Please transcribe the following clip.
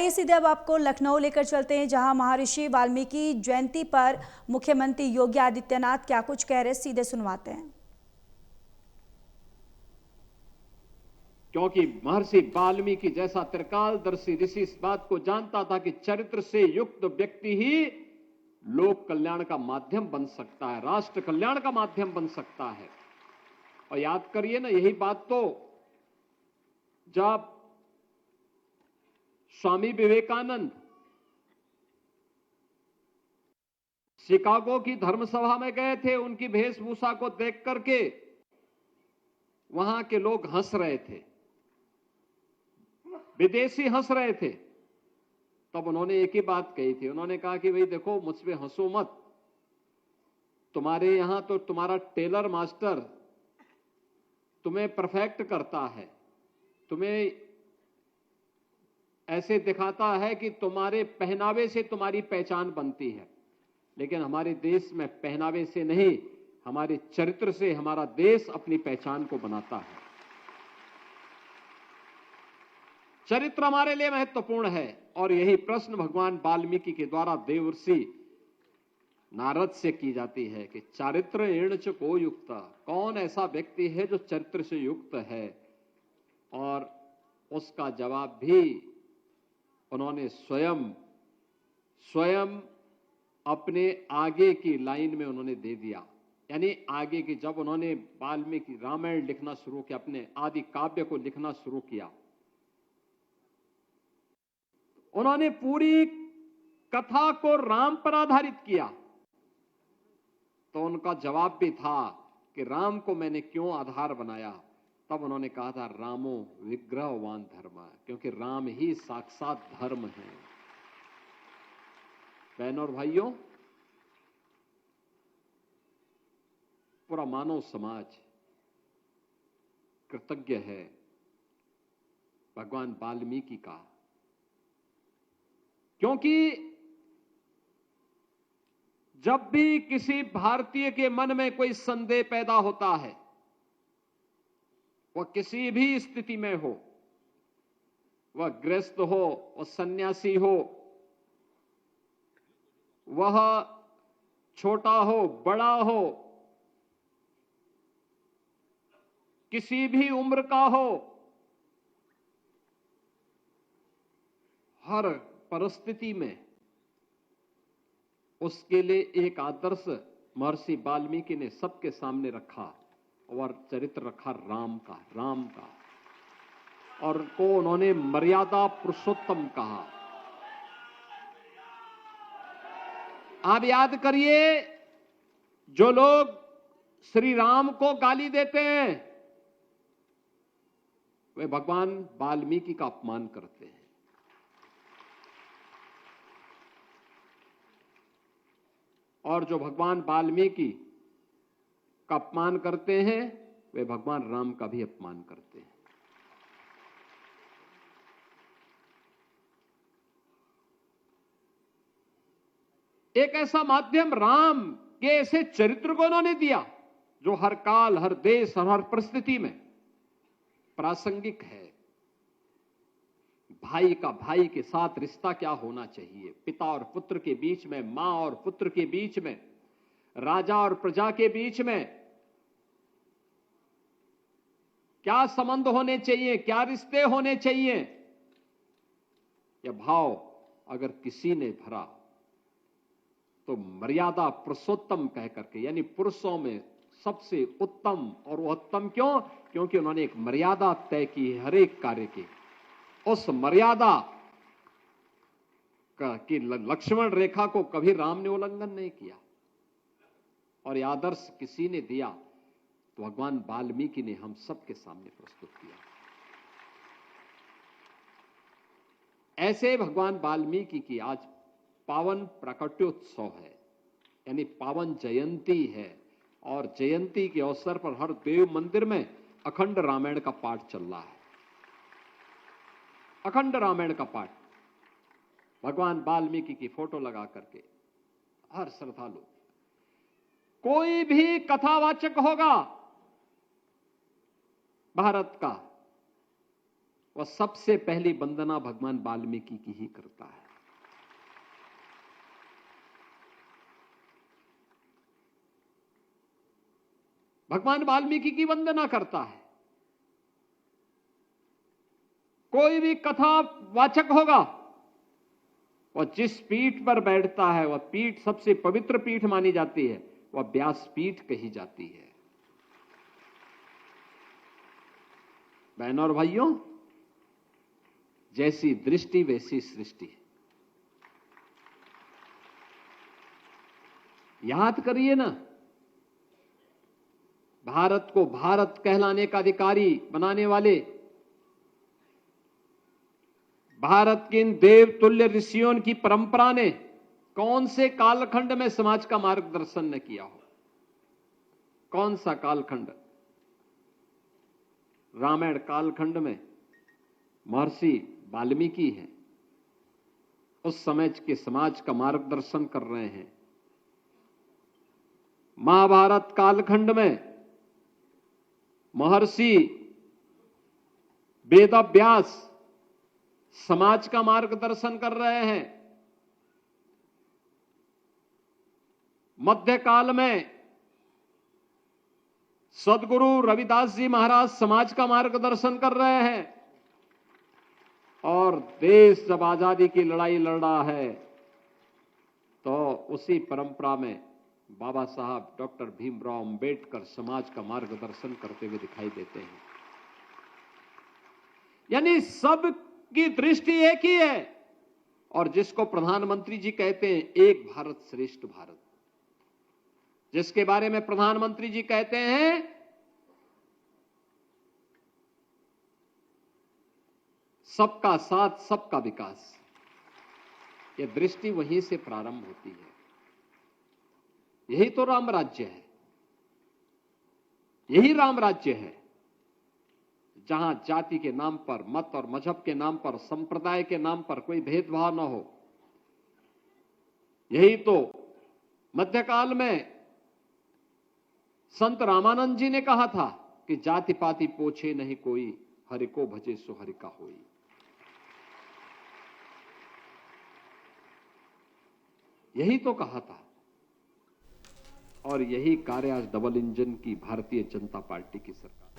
आइए सीधे अब आपको लखनऊ लेकर चलते हैं, जहां महर्षि वाल्मीकि जयंती पर मुख्यमंत्री योगी आदित्यनाथ क्या कुछ कह रहे, सीधे सुनवाते हैं। क्योंकि महर्षि वाल्मीकि जैसा त्रिकालदर्शी ऋषि इस बात को जानता था कि चरित्र से युक्त व्यक्ति ही लोक कल्याण का माध्यम बन सकता है, राष्ट्र कल्याण का माध्यम बन सकता है। और याद करिए ना, यही बात तो जब स्वामी विवेकानंद शिकागो की धर्मसभा में गए थे, उनकी वेशभूषा को देख करके वहां के लोग हंस रहे थे, विदेशी हंस रहे थे। तब उन्होंने एक ही बात कही थी, उन्होंने कहा कि भाई देखो, मुझ पे हंसो मत, तुम्हारे यहां तो तुम्हारा टेलर मास्टर तुम्हें परफेक्ट करता है, तुम्हें ऐसे दिखाता है कि तुम्हारे पहनावे से तुम्हारी पहचान बनती है, लेकिन हमारे देश में पहनावे से नहीं, हमारे चरित्र से हमारा देश अपनी पहचान को बनाता है। चरित्र हमारे लिए महत्वपूर्ण है। और यही प्रश्न भगवान वाल्मीकि के द्वारा देवर्षि नारद से की जाती है कि चारित्र एण च को युक्त, कौन ऐसा व्यक्ति है जो चरित्र से युक्त है। और उसका जवाब भी उन्होंने स्वयं अपने आगे की लाइन में उन्होंने दे दिया। यानी आगे की, जब उन्होंने वाल्मीकि रामायण लिखना शुरू किया, अपने आदि काव्य को लिखना शुरू किया, उन्होंने पूरी कथा को राम पर आधारित किया। तो उनका जवाब भी था कि राम को मैंने क्यों आधार बनाया। तब उन्होंने कहा था रामो विग्रहवान धर्म, क्योंकि राम ही साक्षात धर्म है। बहनों और भाइयों, पूरा मानव समाज कृतज्ञ है भगवान वाल्मीकि का, क्योंकि जब भी किसी भारतीय के मन में कोई संदेह पैदा होता है, वह किसी भी स्थिति में हो, वह गृहस्थ हो, वह सन्यासी हो, वह छोटा हो बड़ा हो, किसी भी उम्र का हो, हर परिस्थिति में उसके लिए एक आदर्श महर्षि वाल्मीकि ने सबके सामने रखा, और चरित्र रखा राम का, और को उन्होंने मर्यादा पुरुषोत्तम कहा। आप याद करिए, जो लोग श्री राम को गाली देते हैं, वे भगवान वाल्मीकि का अपमान करते हैं। और जो भगवान वाल्मीकि का अपमान करते हैं, वे भगवान राम का भी अपमान करते हैं। एक ऐसा माध्यम राम के ऐसे चरित्र को उन्होंने दिया जो हर काल, हर देश और हर परिस्थिति में प्रासंगिक है। भाई का भाई के साथ रिश्ता क्या होना चाहिए, पिता और पुत्र के बीच में, मां और पुत्र के बीच में, राजा और प्रजा के बीच में क्या संबंध होने चाहिए, क्या रिश्ते होने चाहिए, यह भाव अगर किसी ने भरा तो मर्यादा पुरुषोत्तम कह करके, यानी पुरुषों में सबसे उत्तम। और वो उत्तम क्यों? क्योंकि उन्होंने एक मर्यादा तय की है हर एक कार्य की। उस मर्यादा की लक्ष्मण रेखा को कभी राम ने उल्लंघन नहीं किया, और यह आदर्श किसी ने दिया तो भगवान वाल्मीकि ने हम सबके सामने प्रस्तुत किया। ऐसे भगवान वाल्मीकि की आज पावन प्राकट्योत्सव है, यानी पावन जयंती है। और जयंती के अवसर पर हर देव मंदिर में अखंड रामायण का पाठ चल रहा है। अखंड रामायण का पाठ भगवान वाल्मीकि की फोटो लगा करके हर श्रद्धालु, कोई भी कथावाचक होगा भारत का, वह सबसे पहली वंदना भगवान वाल्मीकि की ही करता है। भगवान वाल्मीकि की वंदना करता है। कोई भी कथा वाचक होगा, वह जिस पीठ पर बैठता है, वह पीठ सबसे पवित्र पीठ मानी जाती है, वह व्यास पीठ कही जाती है। बहनों और भाइयों, जैसी दृष्टि वैसी सृष्टि। याद करिए ना, भारत को भारत कहलाने का अधिकारी बनाने वाले भारत के इन देवतुल्य ऋषियों की परंपरा ने कौन से कालखंड में समाज का मार्गदर्शन न किया हो? कौन सा कालखंड? रामायण कालखंड में महर्षि वाल्मीकि हैं, उस समय के समाज का मार्गदर्शन कर रहे हैं। महाभारत कालखंड में महर्षि वेदव्यास समाज का मार्गदर्शन कर रहे हैं। मध्यकाल में सदगुरु रविदास जी महाराज समाज का मार्गदर्शन कर रहे हैं। और देश जब आजादी की लड़ाई लड़ रहा है, तो उसी परंपरा में बाबा साहब डॉक्टर भीमराव अंबेडकर समाज का मार्गदर्शन करते हुए दिखाई देते हैं। यानी सब की दृष्टि एक ही है, और जिसको प्रधानमंत्री जी कहते हैं एक भारत श्रेष्ठ भारत, जिसके बारे में प्रधानमंत्री जी कहते हैं सबका साथ सबका विकास, यह दृष्टि वहीं से प्रारंभ होती है। यही तो राम राज्य है, यही राम राज्य है, जहां जाति के नाम पर, मत और मजहब के नाम पर, संप्रदाय के नाम पर कोई भेदभाव न हो। यही तो मध्यकाल में संत रामानंद जी ने कहा था कि जाति पाति पोछे नहीं कोई, हरि को भजे सो हरि का होई। यही तो कहा था, और यही कार्य आज डबल इंजन की भारतीय जनता पार्टी की सरकार